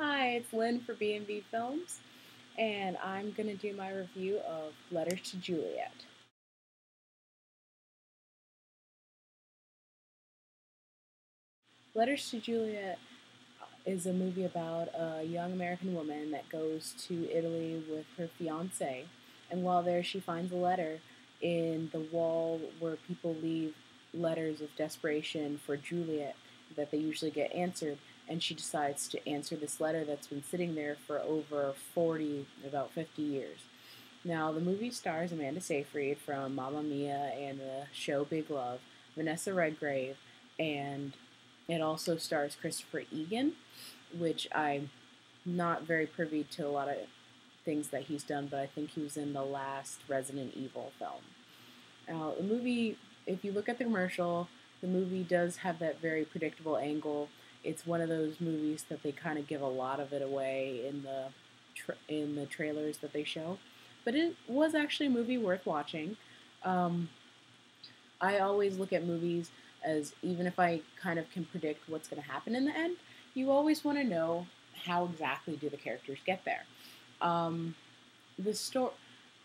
Hi, it's Lynn for B&B Films, and I'm going to do my review of Letters to Juliet. Letters to Juliet is a movie about a young American woman that goes to Italy with her fiance, and while there she finds a letter in the wall where people leave letters of desperation for Juliet that they usually get answered, and she decides to answer this letter that's been sitting there for over 40, about 50 years. Now, the movie stars Amanda Seyfried from Mamma Mia and the show Big Love, Vanessa Redgrave, and it also stars Christopher Egan, which I'm not very privy to a lot of things that he's done, but I think he was in the last Resident Evil film. Now, the movie, if you look at the commercial, the movie does have that very predictable angle. It's one of those movies that they kind of give a lot of it away in the trailers that they show, but it was actually a movie worth watching. Um, I always look at movies as, even if I kind of can predict what's going to happen in the end, you always want to know how exactly do the characters get there. Um, the sto-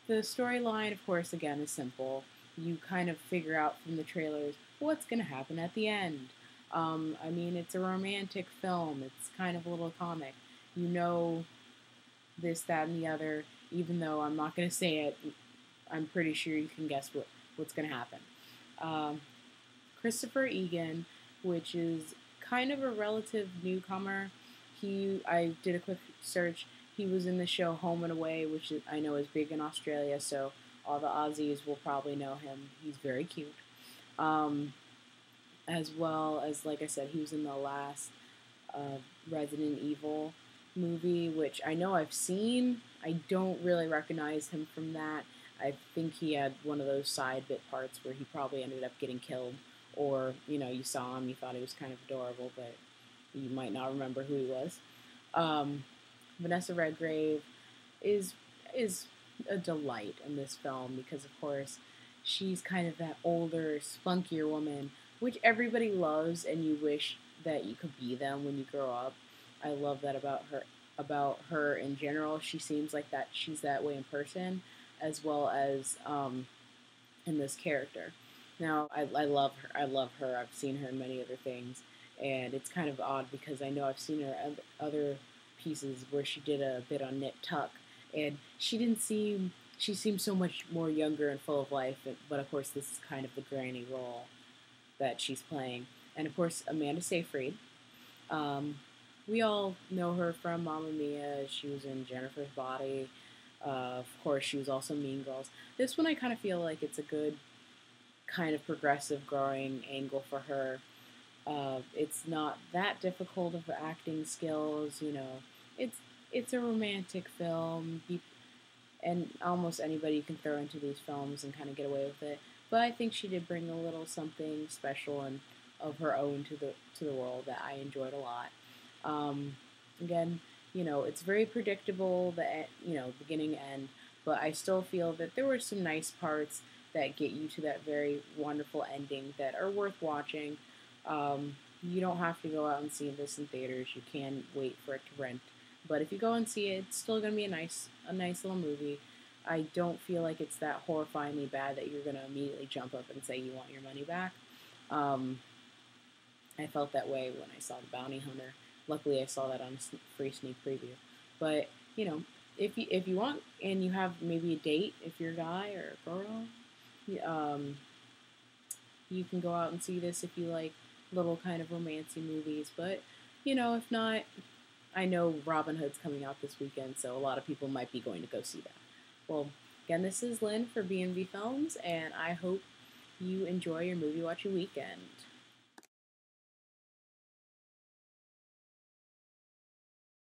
the storyline, of course, again is simple. You kind of figure out from the trailers what's going to happen at the end. I mean, it's a romantic film. It's kind of a little comic. You know this, that, and the other. Even though I'm not going to say it, I'm pretty sure you can guess what's going to happen. Um, Christopher Egan, which is kind of a relative newcomer. I did a quick search. He was in the show Home and Away, which I know is big in Australia, so all the Aussies will probably know him. He's very cute. Um, as well as, like I said, he was in the last Resident Evil movie, which I know I've seen. I don't really recognize him from that. I think he had one of those side bit parts where he probably ended up getting killed, or you saw him, you thought he was kind of adorable, but you might not remember who he was. Um, Vanessa Redgrave is is a delight in this film because, of course, she's kind of that older, spunkier woman, which everybody loves, and you wish that you could be them when you grow up. I love that about her. About her in general, she seems like that. She's that way in person, as well as in this character. Now, I love her. I love her. I've seen her in many other things, and it's kind of odd because I know I've seen her in other pieces where she did a bit on Nip Tuck, and she didn't seem. She seemed so much more younger and full of life, but of course, this is kind of the granny role that she's playing. And of course, Amanda Seyfried. Um, we all know her from Mamma Mia. She was in Jennifer's Body. Of course, she was also Mean Girls. This one, I kind of feel like it's a good kind of progressive growing angle for her. It's not that difficult of acting skills, It's a romantic film, and almost anybody can throw into these films and kind of get away with it. But I think she did bring a little something special and of her own to the world that I enjoyed a lot. Um, Again, it's very predictable, beginning end, but I still feel that there were some nice parts that get you to that very wonderful ending that are worth watching. You don't have to go out and see this in theaters. You can wait for it to rent. But if you go and see it, it's still going to be a nice little movie. I don't feel like it's that horrifyingly bad that you're going to immediately jump up and say you want your money back. Um, I felt that way when I saw The Bounty Hunter. Luckily, I saw that on a free sneak preview. But if you want and you have maybe a date, if you're a guy or a girl, um, you can go out and see this if you like little kind of romancy movies. But if not, I know Robin Hood's coming out this weekend, so a lot of people might be going to go see that. Well, again, this is Lynn for B&B Films, and I hope you enjoy your movie watching weekend.